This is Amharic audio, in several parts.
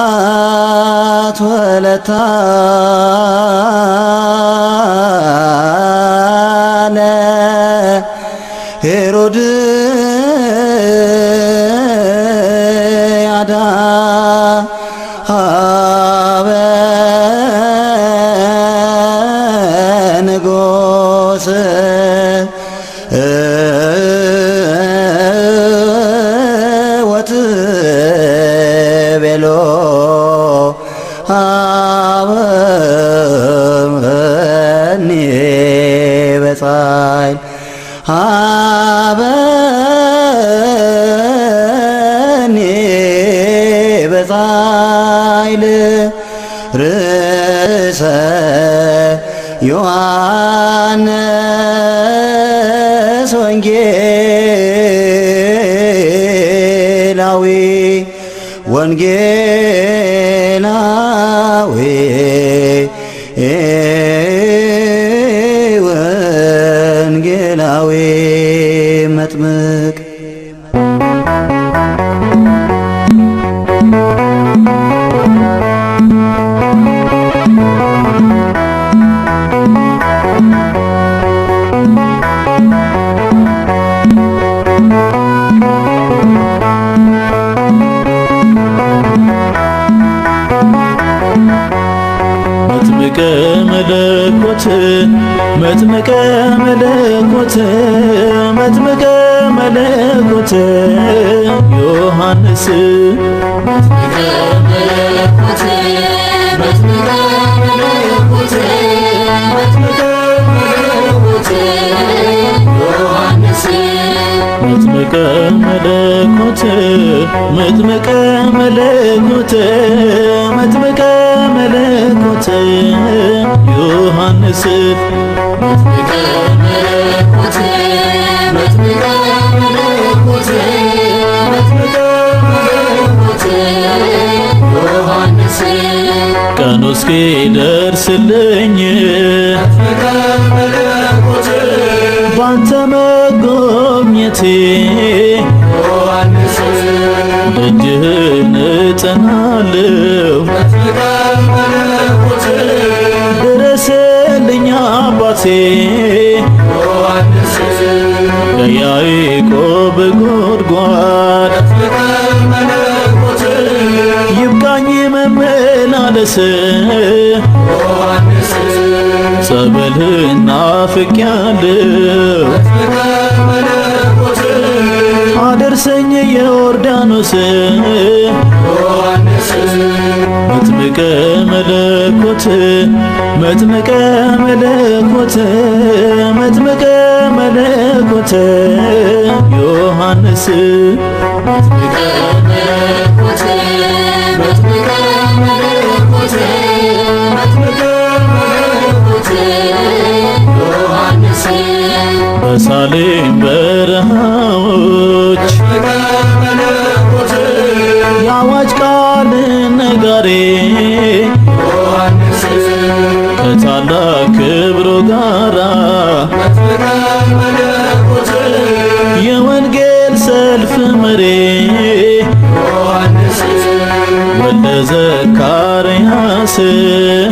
መዛት ወለታ ሄሮድያዳ ሀበ ንጉሥ ወትቤሎ ሀበኒ በጻይል ሀበኒ በጻይል ርእሰ ዮሐንስ ወንጌላዊ ወንጌላዊ ወንጌላዊ መጥምቅ መጥምቀ መለኮት መጥምቀ መለኮት መጥምቀ መለኮት ዮሐንስ መጥምቀ መለኮት መጥምቀ መለኮት መጥምቀ መለኮት ዮሐንስ መጥምቀ መለኮት መጥምቀ መለኮት መጥምቀ መለኮት ዮሐንስ መጥምቀ መለኮት መጥምቀ መለኮት መጥምቀ መለኮት ዮሐንስ ቀኑ እስኪደርስልኝ መጥምቀ መለኮት ባንተ መጎብኘቴ ዮሐንስ ደጅህን እጠናለሁ መጥምቀ መለኮት ድረስልኝ አባቴ ዮሐንስ ከያዕቆብ ጉድጓድ መጥምቀ መለኮት ይብቃኝ መመላለስ ዮሐንስ ጸበልህን ናፍቄያለሁ መጥምቀ መለኮት አደርሰኝ የዮርዳኖስ ዮሐንስ መጥምቀ መለኮት መጥምቀ መለኮት መጥምቀ መለኮት ዮሐንስ መጥምቀ መለኮት መጥምቀ መለኮት መጥምቀ መለኮት ዮሐንስ በሳሌም በረሃዎች መጥምቀ መለኮት የአዋጅ ቃል ነጋሪ ዮሐንስ ከታላቅ ክብሩ ጋራ መጥምቀ መለኮት የወንጌል ሰልፍ መሪ ዮሐንስ ወልደ ዘካርያስ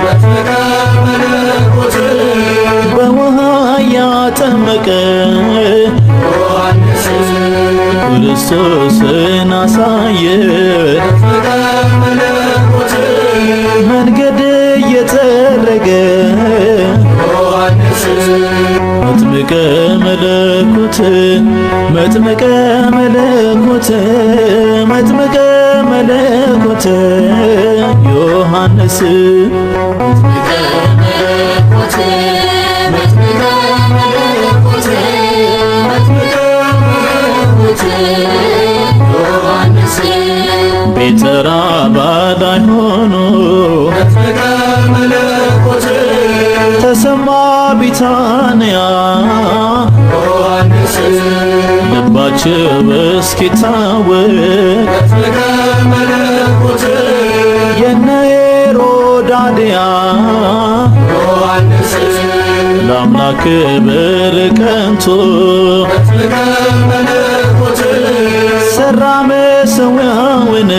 መጥምቀ መለኮት በውሃ ያጠመቀ ዮሐንስ ክርስቶስን አሳየ መጥምቀ መለኮት መንገድ እየጠረገ ዮሐንስ መጥምቀ መለኮት መጥምቀ መለኮት መጥምቀ መለኮት ዮሐንስ መጥምቀ መለኮት መጥምቀ መለኮት መጥምቀ መለኮት ዮሐንስ ቤተራ ባዳይ ሆኖ መጥምቀ መለኮት ተሰማ ቢታንያ ዮሐንስ ልባቸው እስኪታወቅ መጥምቀ መለኮት የነ ሄሮዳድያ ዮሐንስ ለአምላክ ክብር ቀንቶ መጥምቀ መለኮት መሠዊያውን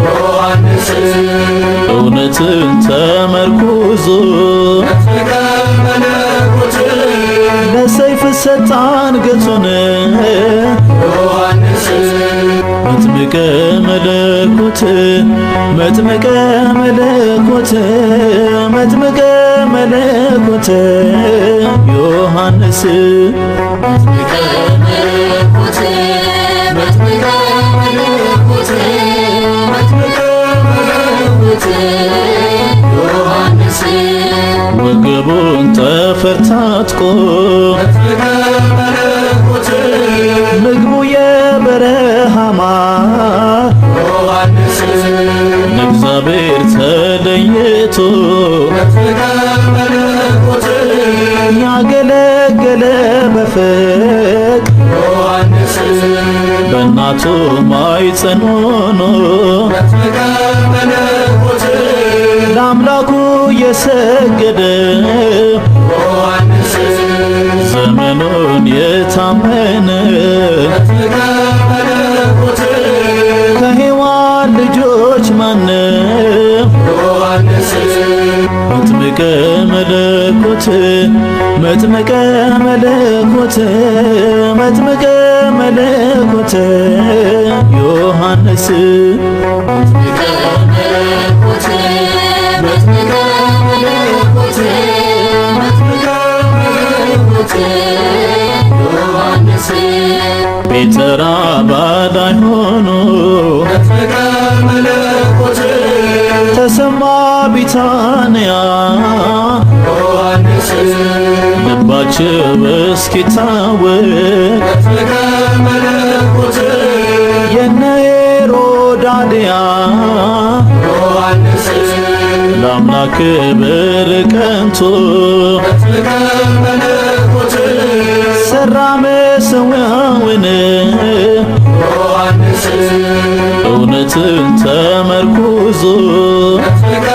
ዮሐንስ እውነትን ተመርኩዞ መጥምቀ መለኮት ለሰይፍ ሰጠ አንገቱን ዮሐንስ መጥምቀ መለኮት መጥምቀ መለኮት መጥምቀ መለኮት ዮሐንስ መጥምቀ መለኮት መጥምቀ መለኮት መጥምቀ መለኮት ዮሐንስ ወገቡን ጠፍር ታጥቆ መጥምቀ መለኮት ምግቡ የበረሃ ማር ዮሐንስ ለእግዚአብሔር ተለይቶ መጥምቀ መለኮት ያገለገለ በፍቅር ዮሐንስ በእናቱ ማኅፀን ሆኖ መጥምቀ መለኮት ለአምላኩ የሰገደ ዮሐንስ ዘመኑን የታመነ መጥምቀ መለኮት ከሔዋን ልጆች ማነው? ዮሐንስ መጥምቀ መለኮት መጥምቀ መለኮት መጥምቀ መለኮት ዮሐንስ መጥምቀ መለኮት መጥምቀ መለኮት መጥምቀ መለኮት ዮሐንስ ቤተ ራባዳይ ሆኖ መጥምቀ መለኮት ተሰማ ቢታንያ ዮሐንስ ልባቸው እስኪታወቅ መጥምቀ መለኮት የነ ሄሮድያ ዮሐንስ ለአምላክ ክብር ቀንቶ መጥምቀ መለኮት ሠራ መሠዊያውን ዮሐንስ እውነትን ተመርኩዞ መጥምቀ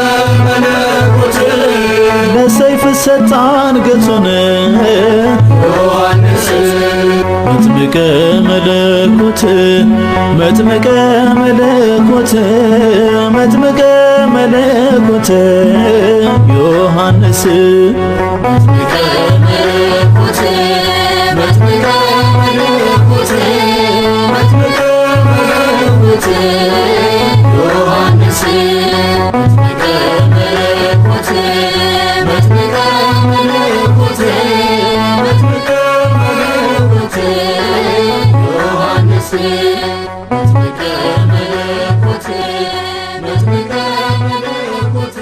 መለኮት ለሰይፍ ሰጠ አንገቱን ዮሐንስ መጥምቀ መለኮት መጥምቀ መለኮት መጥምቀ መለኮት ዮሐንስ መጥምቀ መለኮት መጥምቀ መለኮት መጥምቀ መለኮት ዮሐንስ መጥምቀ መለኮት መጥምቀ መለኮት መጥምቀ መለኮት ዮሐንስ መጥምቀ መለኮት መጥምቀ መለኮት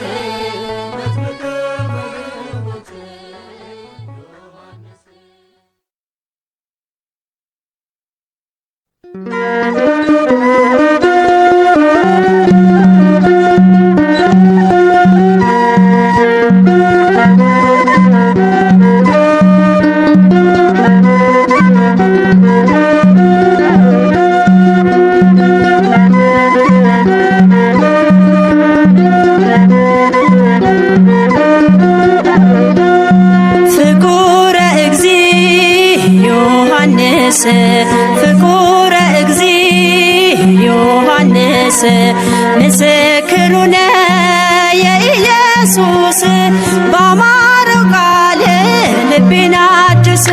መጥምቀ መለኮት ዮሐንስ ፍቁረ እግዚ ዮሐንስ ፍቁረ እግዚ ዮሐንስ ምስክሩነ የኢየሱስ ባማረው ቃል ልቤን አድስ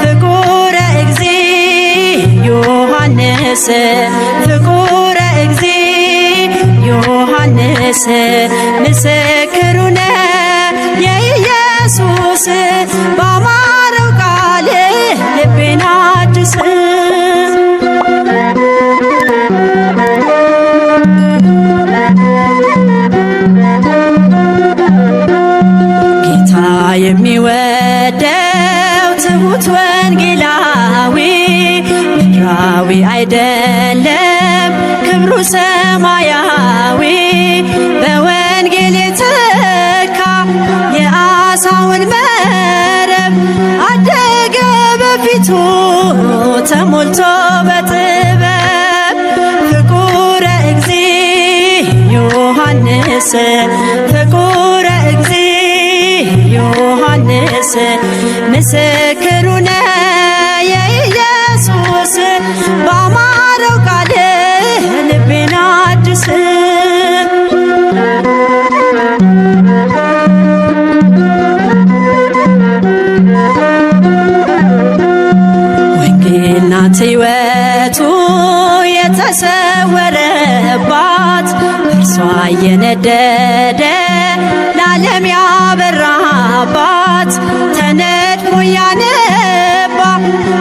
ፍቁረ እግዚ ዮሐንስ ፍቁረ እግዚ ዮሐንስ ምስክሩነ የኢየሱስ ባማረው ቃል ልቤን አድስ ጌታ የሚወደው ትሁት ወንጌላዊ ምድራዊ አይደለም ክብሩ ሰማያዊ በወንጌል የተካ የአሳውን መረብ አደገ በፊቱ ተሞልቶ በጥበብ ፍቁረ እግዚ ዮሐንስ ፍቁረ እግዚ ዮሐንስ ምስክሩነ የኢየሱስ ባማረው ቃል ናት ሕይወቱ የተሰወረባት እርሷ እየነደደ ለዓለም ያበራባት ተነድፎ ያነባ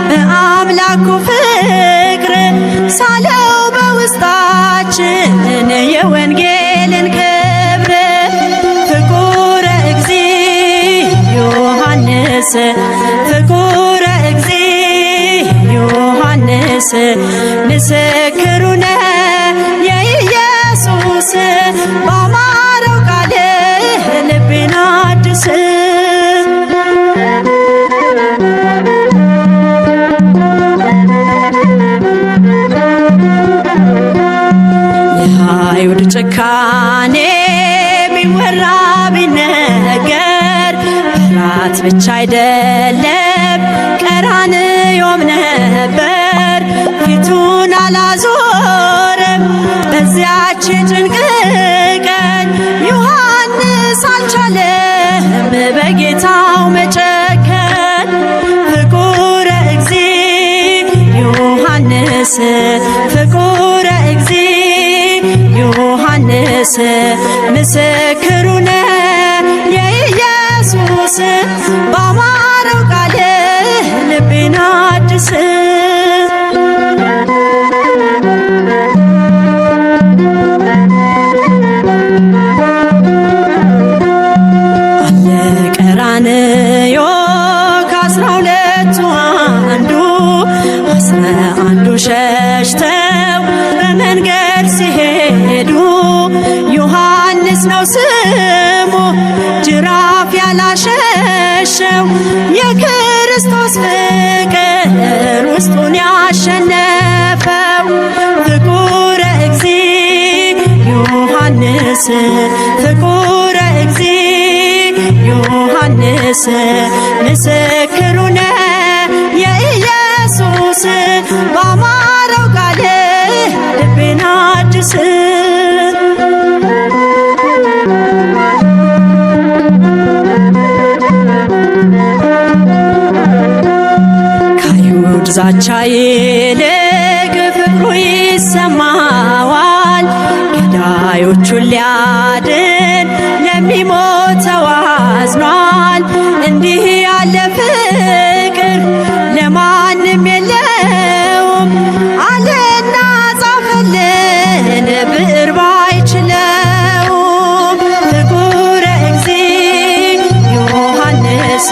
በአምላኩ ፍቅር ሳለው በውስጣችን የወንጌልን ክብር ፍቁረ እግዚእ ዮሐንስ ፍቁረ እግዚእ ዮሐንስ ምስክሩ ነህ የኢየሱስ ባማረው ቃል ልቤን አድስ የአይሁድ ጭካኔ ቢወራ ቢነገር ፍርሃት ብቻ አይደለም ቀራንዮም ነበር። ፊቱን አላዞረም በዚያች ጭንቅ ቀን ዮሐንስ አልቻለም በጌታው መጨከን። ፍቁረ እግዚእ ዮሐንስ ፍቁረ እግዚእ ዮሐንስ ምስክሩ ነህ የኢየሱስ ባማረው ቃል ልቤን አድስ አለ ቀራንዮ ከ12ቱ አንዱ 11ዱ ሸሽተው በመንገድ ሲሄዱ ዮሐንስ ነው ስሙ ጅራፍ ያላሸሸው የክርስቶስ ፍቅር ውስጡን ያሸነፈው። ፍቁረ እግዚእ ዮሐንስ ፍቁረ እግዚእ ዮሐንስ ምስክሩ ነህ የኢየሱስ ባማረው ቃል ልቤን አድስ ከአይሁድ ዛቻ ይልቅ ፍቅሩ ይሰማዋል። ገዳዮቹን ሊያድን ለሚሞተው አዝኗል። እንዲህ ያለ ፍቅር ለማንም የለውም አለና ጻፈልን ብዕር ባይችለውም። ፍቁረ እግዚእ ዮሐንስ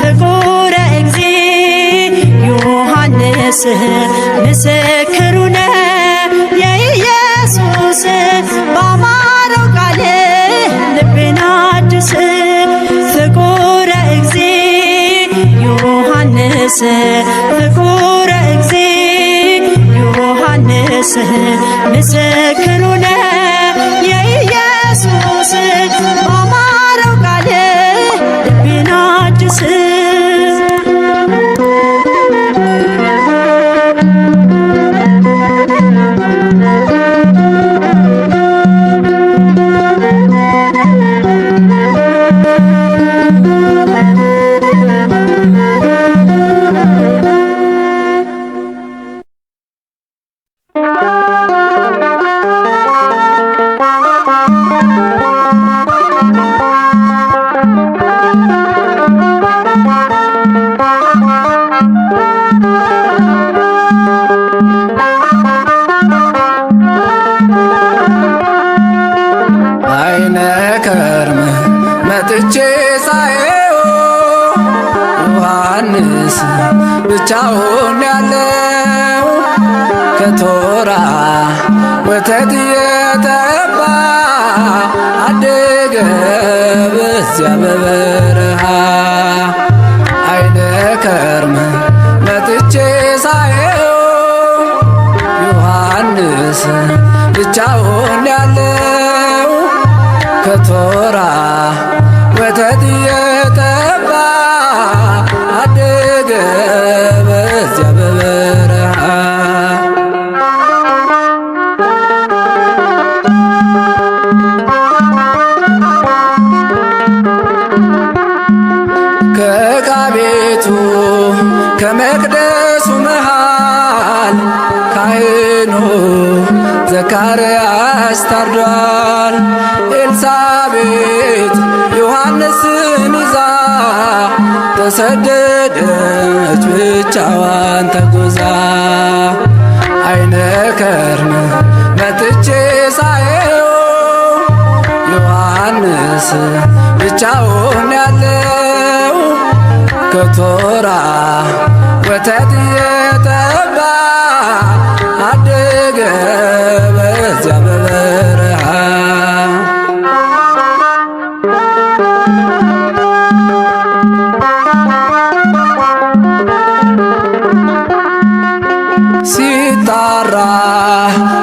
ፍቁረ እግዚእ ዮሐንስ ምስክሩ ነህ የኢየሱስ ባማረው ቃል ልቤን አድስ። ፍቁረ እግዚእ ዮሐንስ ፍቁረ እግዚእ ዮሐንስ ምስክሩ ነህ የኢየሱስ ባማረው ቃል ልቤን አድስ አይነ ከርም መጥቼ ሳየው ዮሐንስ ብቻውን ያለው ከቶራ ወተት የተባ አደገ በዚያ በበረሃ። አይነ ከርም መጥቼ ሳየው ዮሐንስ ብቻውን ያለው ከቶራ ወተት የተባ አደገ በዚያ በበረሃ። ከዕቃ ቤቱ ከመቅደሱ መሃል ተወልዷል። ካህኑ ዘካርያስ ታርዷል። ኤልሳቤጥ ዮሐንስን ይዛ ተሰደደች ብቻዋን ተጉዛ። አይነ ከርም መጥቼ ሳየው ዮሐንስ ብቻውን ያለው ከቶራ ወተት የጠባ አደገ በዚያ በበረሃ። ሲጣራ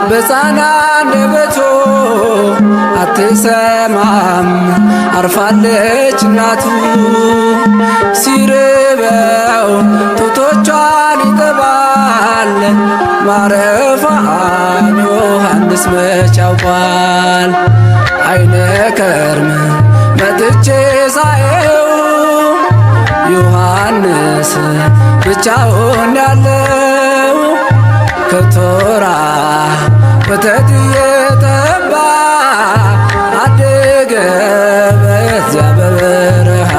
በሕፃን አንደበቱ አትሰማም አርፋለች እናቱ። ሲርበው ጡቶቿን ይጠባል ማረፏን ዮሐንስ መች ያውቋል። አይነ ከርም መጥቼ ሳየው ዮሐንስ ብቻውን ያለው ከቶራ ወተት የጠባ አደገ በዚያ በበረሃ።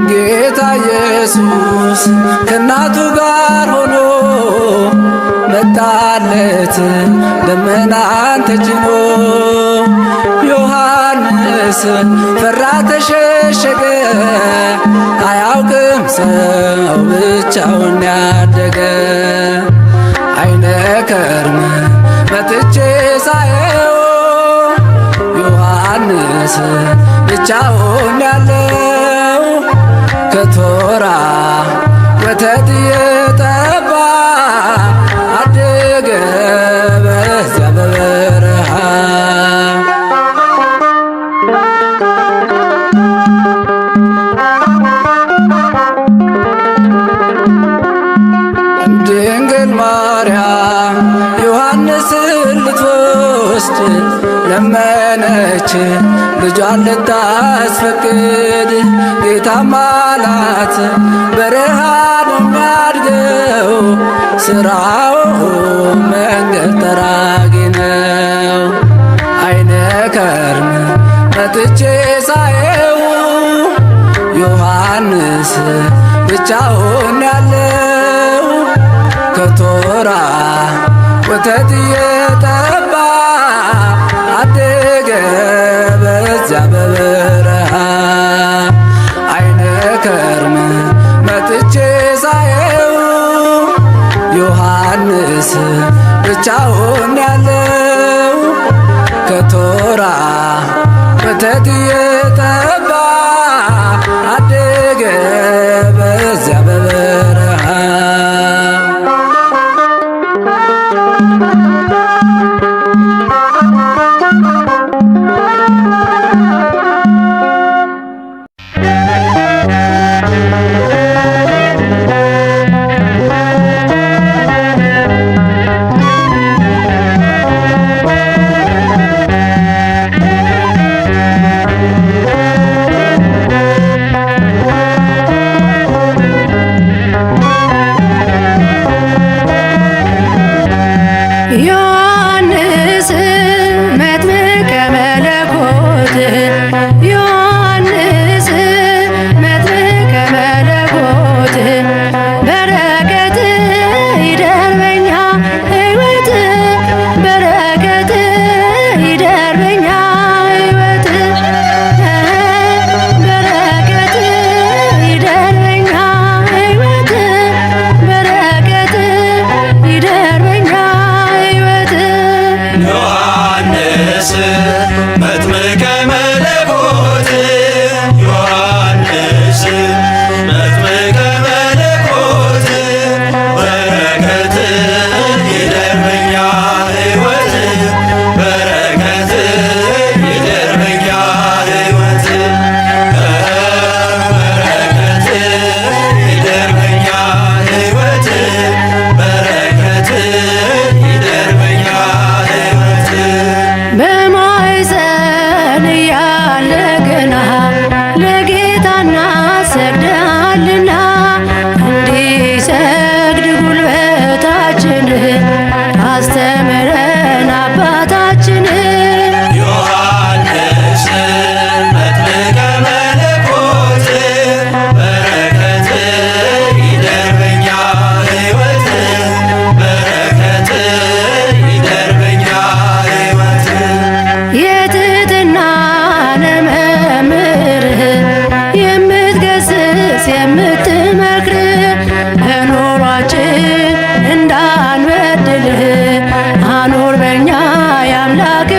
ጌታ ኢየሱስ ከእናቱ ጋር ሆኖ መጣለት ደመናን ተጭኖ። ዮሐንስ ፈራ ተሸሸገ አያውቅም ሰው ብቻውን ያደገ። አይነ ከርም መጥቼ ሳየው ዮሐንስ ብቻውን ያለው ከቶራ ወተት የጠባ አደገ በዚያ በበረሃ። ድንግል ማርያም ዮሐንስን ልትወስድ ለመነች ልጇን ልታስፈቅድ። ጌታም አላት በረሃ ነው የሚያድገው ስራው መንገድ ጠራጊ ነው። አይነ ከርም መጥቼ ሳየው ዮሐንስ ብቻውን ያለው ከቶራ ወተት የጠባ አደገ በዚያ በበረሃ። አይነ ከርም መጥቼ ሳየው ዮሐንስ ብቻውን ያለው ከቶራ ወተት የጠባ አደገ በዚያ በበረሃ።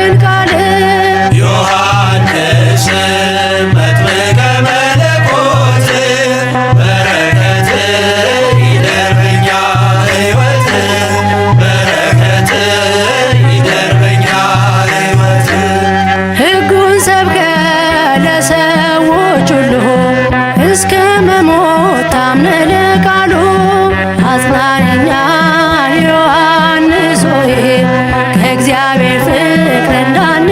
ያድን ቃል ዮሐንስ መጥምቀ መለኮት በረከት ይደር በኛ ሕይወት በረከት ይደር በኛ ሕይወት ሕጉን ሰብከ ለሰዎች ሁሉ እስከ መሞት ታምነ ለቃሉ አጽናኛን ዮሐንስ ሆይ ከእግዚአብሔር ፍቅር እንዳን